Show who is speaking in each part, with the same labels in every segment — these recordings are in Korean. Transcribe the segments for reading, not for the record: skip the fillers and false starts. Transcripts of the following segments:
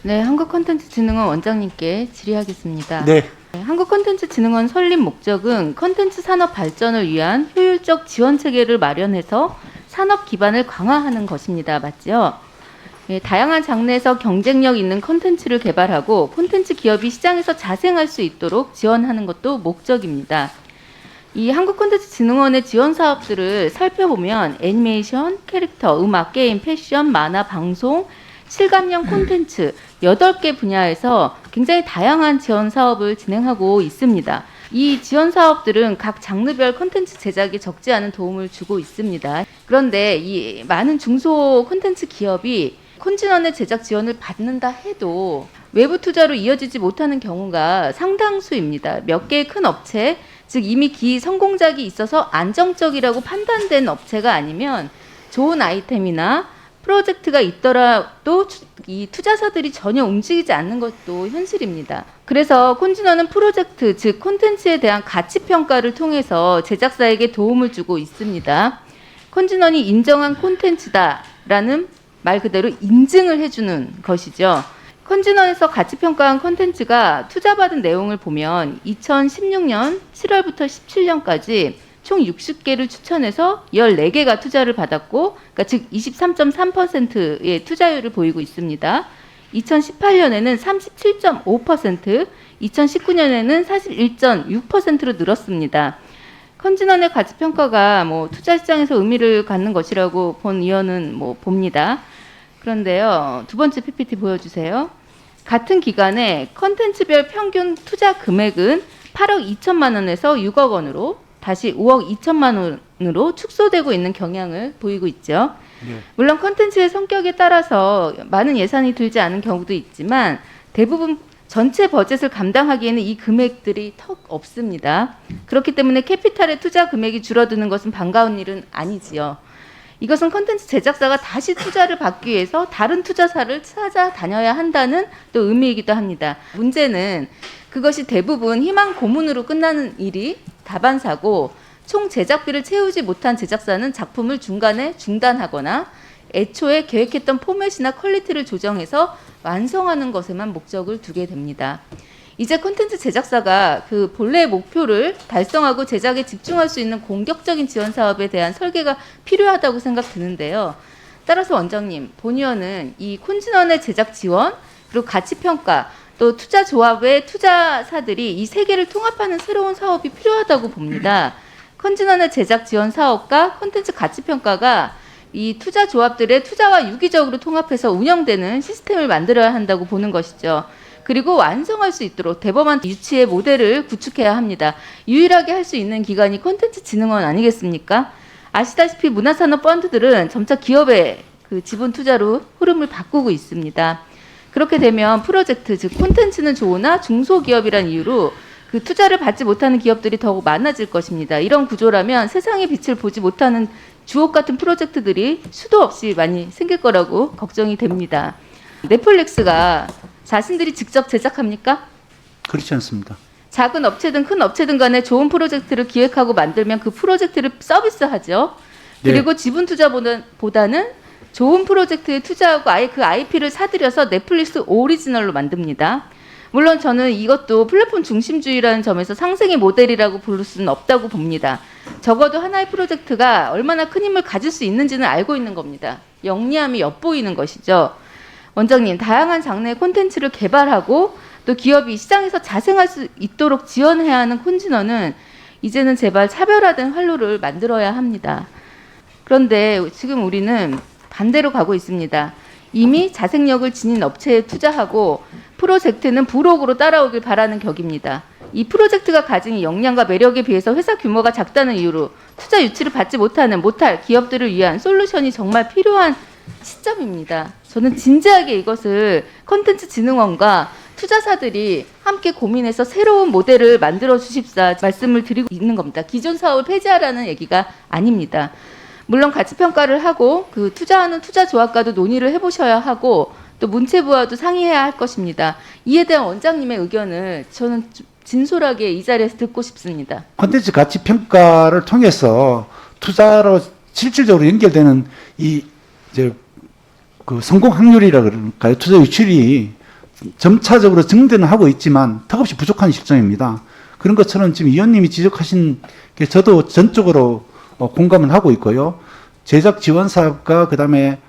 Speaker 1: 네, 한국콘텐츠진흥원 원장님께 질의하겠습니다.
Speaker 2: 네.
Speaker 1: 한국콘텐츠진흥원 설립 목적은 콘텐츠 산업 발전을 위한 효율적 지원 체계를 마련해서 산업 기반을 강화하는 것입니다. 맞죠? 네, 다양한 장르에서 경쟁력 있는 콘텐츠를 개발하고 콘텐츠 기업이 시장에서 자생할 수 있도록 지원하는 것도 목적입니다. 이 한국콘텐츠진흥원의 지원 사업들을 살펴보면 애니메이션, 캐릭터, 음악, 게임, 패션, 만화, 방송, 실감형 콘텐츠 8개 분야에서 굉장히 다양한 지원 사업을 진행하고 있습니다. 이 지원 사업들은 각 장르별 콘텐츠 제작에 적지 않은 도움을 주고 있습니다. 그런데 이 많은 중소 콘텐츠 기업이 콘진원의 제작 지원을 받는다 해도 외부 투자로 이어지지 못하는 경우가 상당수입니다. 몇 개의 큰 업체, 즉 이미 기성공작이 있어서 안정적이라고 판단된 업체가 아니면 좋은 아이템이나 프로젝트가 있더라도 이 투자사들이 전혀 움직이지 않는 것도 현실입니다. 그래서 콘진원은 프로젝트, 즉 콘텐츠에 대한 가치 평가를 통해서 제작사에게 도움을 주고 있습니다. 콘진원이 인정한 콘텐츠다라는 말 그대로 인증을 해주는 것이죠. 콘진원에서 가치 평가한 콘텐츠가 투자받은 내용을 보면 2016년 7월부터 17년까지 총 60개를 추천해서 14개가 투자를 받았고, 그러니까 즉 23.3%의 투자율을 보이고 있습니다. 2018년에는 37.5%, 2019년에는 41.6%로 늘었습니다. 콘진원의 가치평가가 투자 시장에서 의미를 갖는 것이라고 본 의원은 봅니다. 그런데요, 두 번째 PPT 보여주세요. 같은 기간에 컨텐츠별 평균 투자 금액은 8억 2천만 원에서 6억 원으로 다시 5억 2천만 원으로 축소되고 있는 경향을 보이고 있죠. 네. 물론 컨텐츠의 성격에 따라서 많은 예산이 들지 않은 경우도 있지만 대부분 전체 버젯을 감당하기에는 이 금액들이 턱 없습니다. 그렇기 때문에 캐피탈의 투자 금액이 줄어드는 것은 반가운 일은 아니지요. 이것은 컨텐츠 제작사가 다시 투자를 받기 위해서 다른 투자사를 찾아다녀야 한다는 또 의미이기도 합니다. 문제는 그것이 대부분 희망 고문으로 끝나는 일이 다반사고, 총 제작비를 채우지 못한 제작사는 작품을 중간에 중단하거나 애초에 계획했던 포맷이나 퀄리티를 조정해서 완성하는 것에만 목적을 두게 됩니다. 이제 콘텐츠 제작사가 그 본래의 목표를 달성하고 제작에 집중할 수 있는 공격적인 지원 사업에 대한 설계가 필요하다고 생각 드는데요. 따라서 원장님, 본 의원은 이 콘진원의 제작 지원, 그리고 가치평가, 또 투자조합의 투자사들이 이 세 개를 통합하는 새로운 사업이 필요하다고 봅니다. 콘진원의 제작 지원 사업과 콘텐츠 가치평가가 이 투자조합들의 투자와 유기적으로 통합해서 운영되는 시스템을 만들어야 한다고 보는 것이죠. 그리고 완성할 수 있도록 대범한 유치의 모델을 구축해야 합니다. 유일하게 할 수 있는 기관이 콘텐츠진흥원 아니겠습니까? 아시다시피 문화산업 펀드들은 점차 기업의 그 지분 투자로 흐름을 바꾸고 있습니다. 그렇게 되면 프로젝트, 즉 콘텐츠는 좋으나 중소기업이란 이유로 그 투자를 받지 못하는 기업들이 더욱 많아질 것입니다. 이런 구조라면 세상의 빛을 보지 못하는 주옥 같은 프로젝트들이 수도 없이 많이 생길 거라고 걱정이 됩니다. 넷플릭스가 자신들이 직접 제작합니까?
Speaker 2: 그렇지 않습니다.
Speaker 1: 작은 업체든 큰 업체든 간에 좋은 프로젝트를 기획하고 만들면 그 프로젝트를 서비스하죠. 그리고 네. 지분 투자보다는 좋은 프로젝트에 투자하고 아예 그 IP를 사들여서 넷플릭스 오리지널로 만듭니다. 물론 저는 이것도 플랫폼 중심주의라는 점에서 상생의 모델이라고 부를 수는 없다고 봅니다. 적어도 하나의 프로젝트가 얼마나 큰 힘을 가질 수 있는지는 알고 있는 겁니다. 영리함이 엿보이는 것이죠. 원장님, 다양한 장르의 콘텐츠를 개발하고 또 기업이 시장에서 자생할 수 있도록 지원해야 하는 콘진원은 이제는 제발 차별화된 활로를 만들어야 합니다. 그런데 지금 우리는 반대로 가고 있습니다. 이미 자생력을 지닌 업체에 투자하고 프로젝트는 부록으로 따라오길 바라는 격입니다. 이 프로젝트가 가진 역량과 매력에 비해서 회사 규모가 작다는 이유로 투자 유치를 받지 못할 기업들을 위한 솔루션이 정말 필요한 시점입니다. 저는 진지하게 이것을 콘텐츠진흥원과 투자사들이 함께 고민해서 새로운 모델을 만들어 주십사 말씀을 드리고 있는 겁니다. 기존 사업을 폐지하라는 얘기가 아닙니다. 물론 가치평가를 하고 그 투자하는 투자조합과도 논의를 해보셔야 하고 또 문체부와도 상의해야 할 것입니다. 이에 대한 원장님의 의견을 저는 진솔하게 이 자리에서 듣고 싶습니다.
Speaker 2: 콘텐츠 가치 평가를 통해서 투자로 실질적으로 연결되는 이 이제 그 성공 확률이라 그럴까요? 투자 유출이 점차적으로 증대는 하고 있지만 턱없이 부족한 실정입니다. 그런 것처럼 지금 위원님이 지적하신 게 저도 전적으로 공감을 하고 있고요. 제작 지원 사업과 그다음에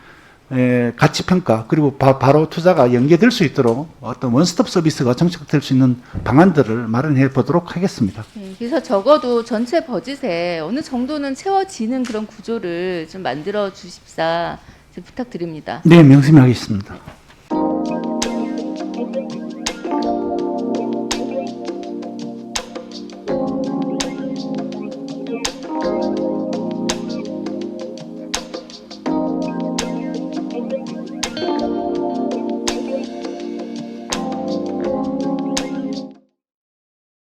Speaker 2: 가치 평가 그리고 바로 투자가 연계될 수 있도록 어떤 원스톱 서비스가 정착될 수 있는 방안들을 마련해 보도록 하겠습니다.
Speaker 1: 네, 그래서 적어도 전체 버짓에 어느 정도는 채워지는 그런 구조를 좀 만들어 주십사 좀 부탁드립니다.
Speaker 2: 네, 명심하겠습니다.